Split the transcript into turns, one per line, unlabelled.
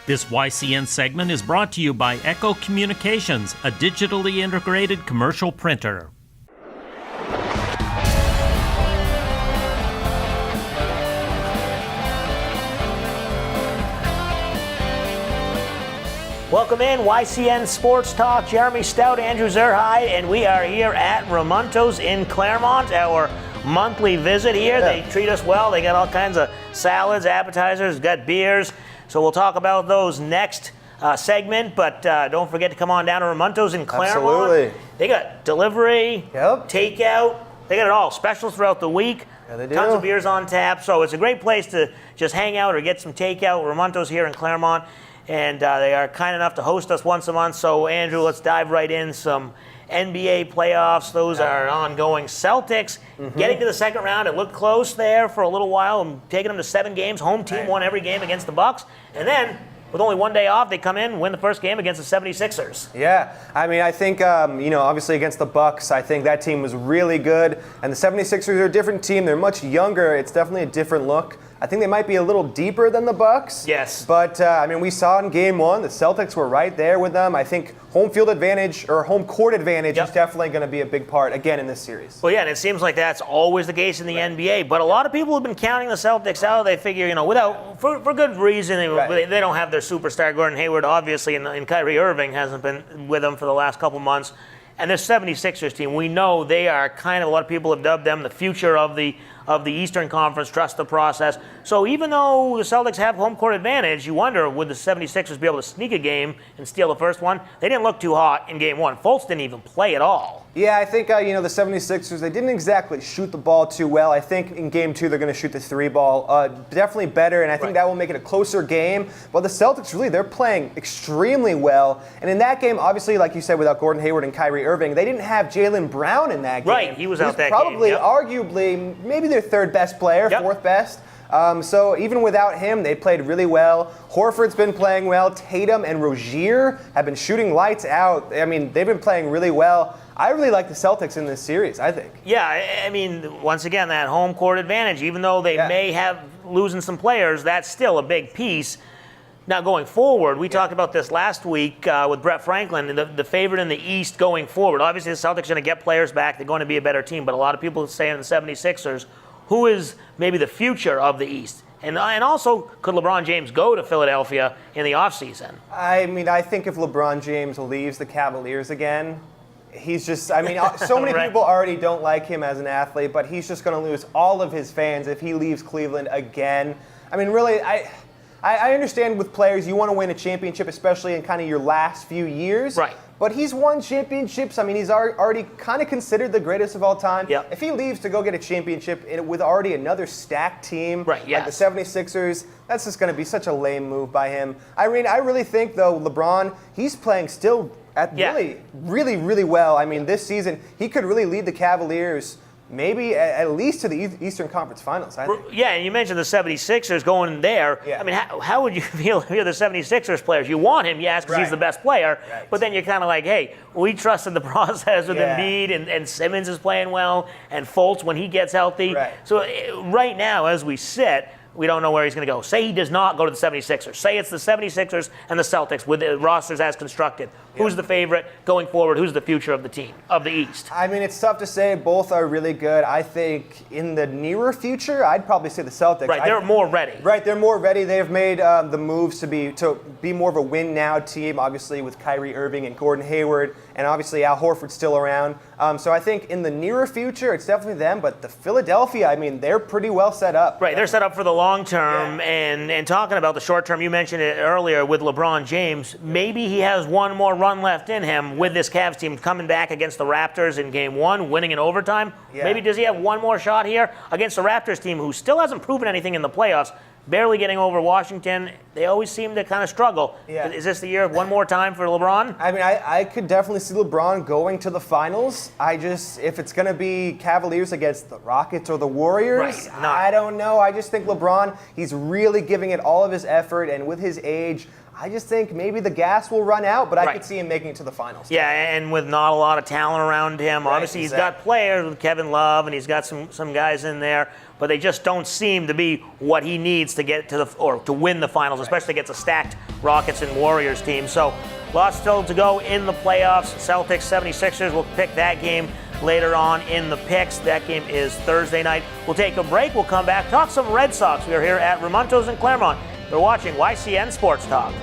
This YCN segment is brought to you by Echo Communications, a digitally integrated commercial printer.
Welcome in, YCN Sports Talk. Jeremy Stout, Andrew Zerhide, and we are here at Ramonto's in Claremont, our monthly visit here. They treat us well. They got all kinds of salads, appetizers, got beers. So we'll talk about those next segment, but don't forget to come on down to Ramonto's in Claremont.
Absolutely.
They got delivery, takeout. They got it all. Specials throughout the week.
Yeah, they do.
Tons of beers on tap. So it's a great place to just hang out or get some takeout. Ramonto's here in Claremont. And they are kind enough to host us once a month. So, Andrew, let's dive right in. Some NBA playoffs. Those are ongoing. Celtics getting to the second round. It looked close there for a little while. And taking them to 7 games. Home team won every game against the Bucks. And then, with only one day off, they come in, win the first game against the 76ers.
Yeah, I mean, I think, obviously against the Bucks, I think that team was really good. And the 76ers are a different team. They're much younger. It's definitely a different look. I think they might be a little deeper than the Bucks.
Yes.
But, we saw in Game 1, the Celtics were right there with them. I think home field advantage or home court advantage is definitely going to be a big part, again, in this series.
Well, yeah, and it seems like that's always the case in the NBA. But a lot of people have been counting the Celtics out. They figure, for good reason. They don't have their superstar, Gordon Hayward, obviously, and Kyrie Irving hasn't been with them for the last couple months. And this 76ers team, we know they are kind of, a lot of people have dubbed them the future of the Eastern Conference, trust the process. So even though the Celtics have home court advantage, you wonder, would the 76ers be able to sneak a game and steal the first one? They didn't look too hot in Game 1. Fultz didn't even play at all.
Yeah, I think, the 76ers, they didn't exactly shoot the ball too well. I think in Game 2 they're going to shoot the 3 ball definitely better, and I think that will make it a closer game. But the Celtics, really, they're playing extremely well. And in that game, obviously, like you said, without Gordon Hayward and Kyrie Irving, they didn't have Jaylen Brown in that game.
Right, he was out that
probably,
game.
arguably, maybe their third best player, fourth best. So even without him, they played really well. Horford's been playing well. Tatum and Rozier have been shooting lights out. I mean, they've been playing really well. I really like the Celtics in this series, I think.
Yeah, I mean, once again, that home court advantage, even though they may have losing some players, that's still a big piece. Now, going forward, we talked about this last week with Brett Franklin, the favorite in the East going forward. Obviously, the Celtics are going to get players back. They're going to be a better team. But a lot of people say in the 76ers, who is maybe the future of the East? And also, could LeBron James go to Philadelphia in the offseason?
I mean, I think if LeBron James leaves the Cavaliers again, he's just, so many people already don't like him as an athlete, but he's just going to lose all of his fans if he leaves Cleveland again. I mean, really, I understand with players, you want to win a championship, especially in kind of your last few years.
Right.
But he's won championships. I mean, he's already kind of considered the greatest of all time.
Yep.
If he leaves to go get a championship with already another stacked team like the 76ers, that's just going to be such a lame move by him. I mean, I really think, though, LeBron, he's playing still really, really, really well. I mean, this season, he could really lead the Cavaliers maybe at least to the Eastern Conference Finals, I think.
Yeah, and you mentioned the 76ers going there. Yeah. I mean, how would you feel if you're the 76ers players? You want him, yes, because he's the best player, but then you're kind of like, hey, we trusted the process with Embiid, and Simmons is playing well, and Fultz when he gets healthy. So right now, as we sit, we don't know where he's going to go. Say he does not go to the 76ers. Say it's the 76ers and the Celtics with the rosters as constructed. Who's the favorite going forward? Who's the future of the team, of the East?
I mean, it's tough to say. Both are really good. I think in the nearer future, I'd probably say the Celtics.
Right, they're more ready.
Right, they're more ready. They've made the moves to be more of a win-now team, obviously with Kyrie Irving and Gordon Hayward, and obviously Al Horford's still around. So I think in the nearer future, it's definitely them. But the Philadelphia, I mean, they're pretty well set up.
Right, they're set up for the long term. And talking about the short term, you mentioned it earlier with LeBron James. Maybe he has one more run left in him with this Cavs team coming back against the Raptors in Game 1, winning in overtime. Maybe does he have one more shot here against the Raptors team who still hasn't proven anything in the playoffs? Barely getting over Washington. They always seem to kind of struggle. Is this the year of one more time for LeBron?
I mean, I could definitely see LeBron going to the finals. If it's going to be Cavaliers against the Rockets or the Warriors, I don't know. I just think LeBron, he's really giving it all of his effort, and with his age, I just think maybe the gas will run out, but I could see him making it to the finals.
Yeah, and with not a lot of talent around him. Obviously, he's got players with Kevin Love, and he's got some guys in there, but they just don't seem to be what he needs to get to to win the finals, especially against a stacked Rockets and Warriors team. So lots still to go in the playoffs. Celtics 76ers, we'll pick that game later on in the picks. That game is Thursday night. We'll take a break. We'll come back, talk some Red Sox. We are here at Ramontos in Claremont. They're watching YCN Sports Talk.